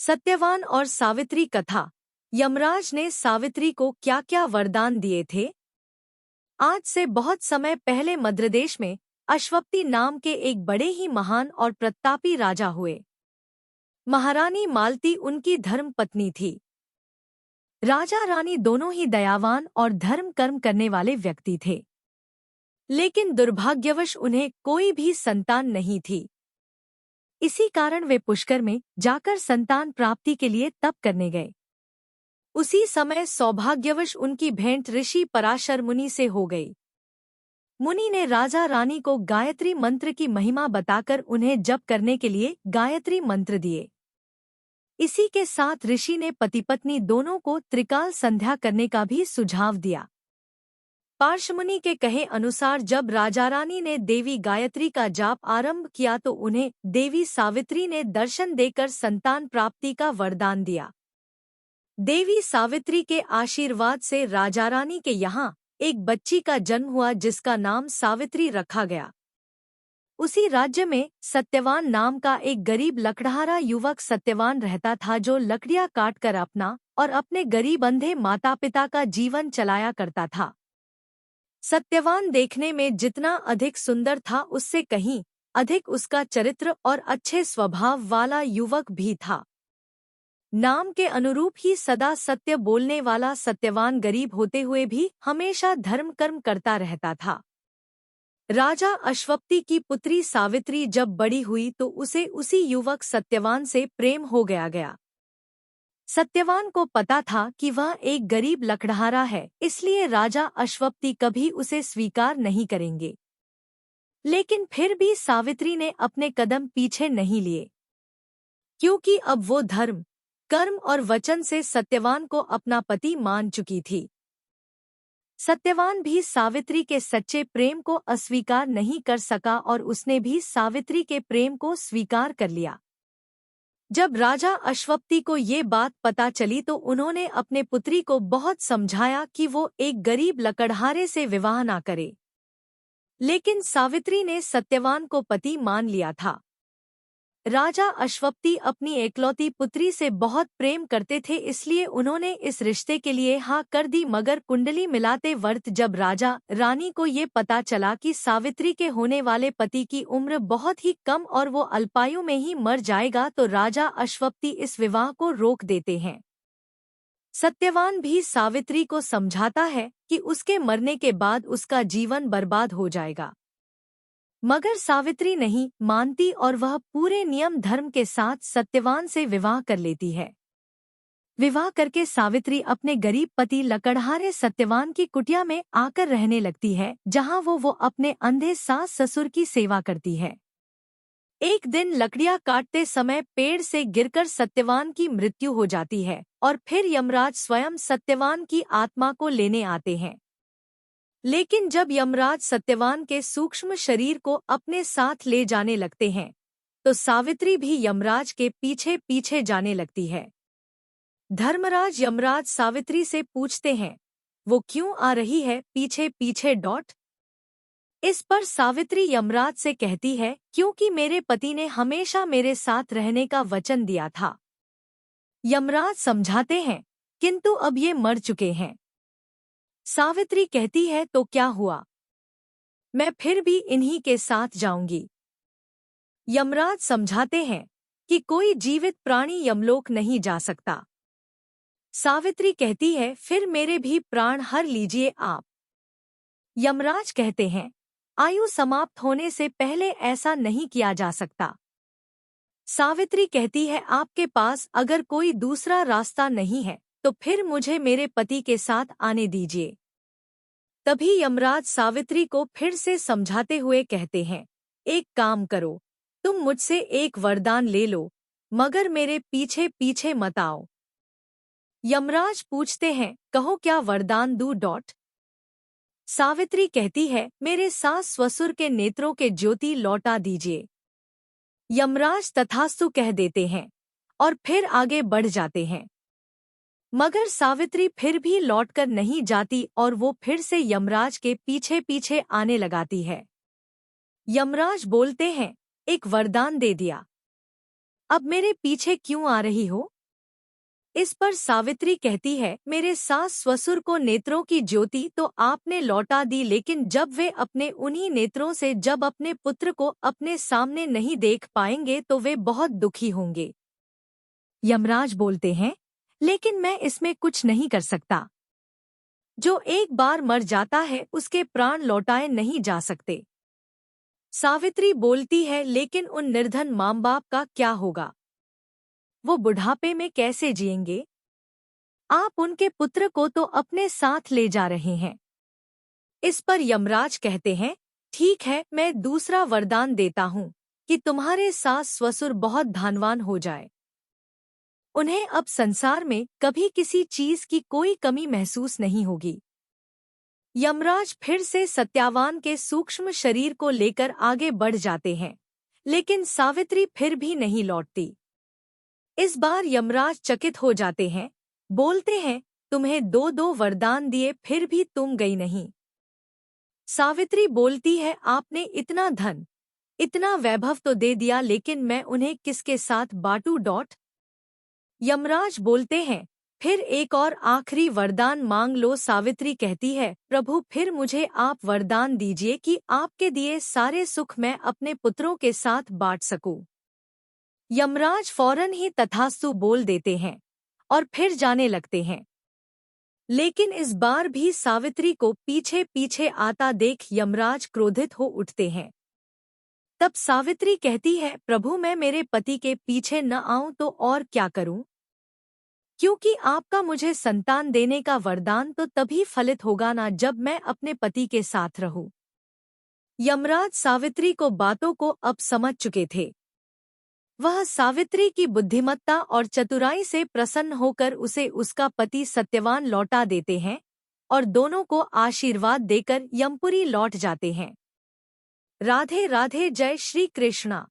सत्यवान और सावित्री कथा। यमराज ने सावित्री को क्या क्या वरदान दिए थे? आज से बहुत समय पहले मद्रदेश में अश्वपति नाम के एक बड़े ही महान और प्रतापी राजा हुए। महारानी मालती उनकी धर्म पत्नी थी। राजा रानी दोनों ही दयावान और धर्म कर्म करने वाले व्यक्ति थे, लेकिन दुर्भाग्यवश उन्हें कोई भी संतान नहीं थी। इसी कारण वे पुष्कर में जाकर संतान प्राप्ति के लिए तप करने गए। उसी समय सौभाग्यवश उनकी भेंट ऋषि पराशर मुनि से हो गई। मुनि ने राजा रानी को गायत्री मंत्र की महिमा बताकर उन्हें जप करने के लिए गायत्री मंत्र दिए। इसी के साथ ऋषि ने पति पत्नी दोनों को त्रिकाल संध्या करने का भी सुझाव दिया। पार्श्वमुनि के कहे अनुसार जब राजा रानी ने देवी गायत्री का जाप आरंभ किया तो उन्हें देवी सावित्री ने दर्शन देकर संतान प्राप्ति का वरदान दिया। देवी सावित्री के आशीर्वाद से राजा रानी के यहाँ एक बच्ची का जन्म हुआ जिसका नाम सावित्री रखा गया। उसी राज्य में सत्यवान नाम का एक गरीब लकड़हारा युवक सत्यवान रहता था, जो लकड़ियाँ काटकर अपना और अपने गरीब अंधे माता पिता का जीवन चलाया करता था। सत्यवान देखने में जितना अधिक सुंदर था उससे कहीं अधिक उसका चरित्र और अच्छे स्वभाव वाला युवक भी था। नाम के अनुरूप ही सदा सत्य बोलने वाला सत्यवान गरीब होते हुए भी हमेशा धर्म कर्म करता रहता था। राजा अश्वपति की पुत्री सावित्री जब बड़ी हुई तो उसे उसी युवक सत्यवान से प्रेम हो गया। सत्यवान को पता था कि वह एक गरीब लकड़हारा है, इसलिए राजा अश्वपति कभी उसे स्वीकार नहीं करेंगे। लेकिन फिर भी सावित्री ने अपने कदम पीछे नहीं लिए, क्योंकि अब वो धर्म कर्म और वचन से सत्यवान को अपना पति मान चुकी थी। सत्यवान भी सावित्री के सच्चे प्रेम को अस्वीकार नहीं कर सका और उसने भी सावित्री के प्रेम को स्वीकार कर लिया। जब राजा अश्वपति को ये बात पता चली तो उन्होंने अपने पुत्री को बहुत समझाया कि वो एक गरीब लकड़हारे से विवाह ना करे, लेकिन सावित्री ने सत्यवान को पति मान लिया था। राजा अश्वपति अपनी एकलौती पुत्री से बहुत प्रेम करते थे, इसलिए उन्होंने इस रिश्ते के लिए हाँ कर दी। मगर कुंडली मिलाते वक्त जब राजा रानी को ये पता चला कि सावित्री के होने वाले पति की उम्र बहुत ही कम और वो अल्पायु में ही मर जाएगा, तो राजा अश्वपति इस विवाह को रोक देते हैं। सत्यवान भी सावित्री को समझाता है कि उसके मरने के बाद उसका जीवन बर्बाद हो जाएगा, मगर सावित्री नहीं मानती और वह पूरे नियम धर्म के साथ सत्यवान से विवाह कर लेती है। विवाह करके सावित्री अपने गरीब पति लकड़हारे सत्यवान की कुटिया में आकर रहने लगती है, जहां वो अपने अंधे सास ससुर की सेवा करती है। एक दिन लकड़ियां काटते समय पेड़ से गिरकर सत्यवान की मृत्यु हो जाती है और फिर यमराज स्वयं सत्यवान की आत्मा को लेने आते हैं। लेकिन जब यमराज सत्यवान के सूक्ष्म शरीर को अपने साथ ले जाने लगते हैं तो सावित्री भी यमराज के पीछे पीछे जाने लगती है। धर्मराज यमराज सावित्री से पूछते हैं, वो क्यों आ रही है पीछे पीछे डॉट। इस पर सावित्री यमराज से कहती है, क्योंकि मेरे पति ने हमेशा मेरे साथ रहने का वचन दिया था। यमराज समझाते हैं, किंतु अब ये मर चुके हैं। सावित्री कहती है, तो क्या हुआ, मैं फिर भी इन्हीं के साथ जाऊंगी। यमराज समझाते हैं कि कोई जीवित प्राणी यमलोक नहीं जा सकता। सावित्री कहती है, फिर मेरे भी प्राण हर लीजिए आप। यमराज कहते हैं, आयु समाप्त होने से पहले ऐसा नहीं किया जा सकता। सावित्री कहती है, आपके पास अगर कोई दूसरा रास्ता नहीं है तो फिर मुझे मेरे पति के साथ आने दीजिए। तभी यमराज सावित्री को फिर से समझाते हुए कहते हैं, एक काम करो, तुम मुझसे एक वरदान ले लो, मगर मेरे पीछे पीछे मत आओ। यमराज पूछते हैं, कहो क्या वरदान दूं डॉट। सावित्री कहती है, मेरे सास ससुर के नेत्रों के ज्योति लौटा दीजिए। यमराज तथास्तु कह देते हैं और फिर आगे बढ़ जाते हैं, मगर सावित्री फिर भी लौटकर नहीं जाती और वो फिर से यमराज के पीछे पीछे आने लगाती है। यमराज बोलते हैं, एक वरदान दे दिया, अब मेरे पीछे क्यों आ रही हो। इस पर सावित्री कहती है, मेरे सास ससुर को नेत्रों की ज्योति तो आपने लौटा दी, लेकिन जब वे अपने उन्हीं नेत्रों से जब अपने पुत्र को अपने सामने नहीं देख पाएंगे तो वे बहुत दुखी होंगे। यमराज बोलते हैं, लेकिन मैं इसमें कुछ नहीं कर सकता। जो एक बार मर जाता है उसके प्राण लौटाए नहीं जा सकते। सावित्री बोलती है, लेकिन उन निर्धन माँ बाप का क्या होगा? वो बुढ़ापे में कैसे जिएंगे? आप उनके पुत्र को तो अपने साथ ले जा रहे हैं। इस पर यमराज कहते हैं, ठीक है, मैं दूसरा वरदान देता हूँ कि तुम्हारे सास ससुर बहुत धनवान हो जाए। उन्हें अब संसार में कभी किसी चीज की कोई कमी महसूस नहीं होगी। यमराज फिर से सत्यावान के सूक्ष्म शरीर को लेकर आगे बढ़ जाते हैं, लेकिन सावित्री फिर भी नहीं लौटती। इस बार यमराज चकित हो जाते हैं, बोलते हैं, तुम्हें दो दो वरदान दिए फिर भी तुम गई नहीं। सावित्री बोलती है, आपने इतना धन, इतना वैभव तो दे दिया, लेकिन मैं उन्हें किसके साथ बांटूं? यमराज बोलते हैं, फिर एक और आखिरी वरदान मांग लो। सावित्री कहती है, प्रभु फिर मुझे आप वरदान दीजिए कि आपके दिए सारे सुख मैं अपने पुत्रों के साथ बांट सकूं। यमराज फौरन ही तथास्तु बोल देते हैं और फिर जाने लगते हैं। लेकिन इस बार भी सावित्री को पीछे पीछे आता देख यमराज क्रोधित हो उठते हैं। तब सावित्री कहती है, प्रभु मैं मेरे पति के पीछे न आऊं तो और क्या करूं? क्योंकि आपका मुझे संतान देने का वरदान तो तभी फलित होगा ना जब मैं अपने पति के साथ रहूं। यमराज सावित्री को बातों को अब समझ चुके थे। वह सावित्री की बुद्धिमत्ता और चतुराई से प्रसन्न होकर उसे उसका पति सत्यवान लौटा देते हैं और दोनों को आशीर्वाद देकर यमपुरी लौट जाते हैं। राधे राधे। जय श्री कृष्णा।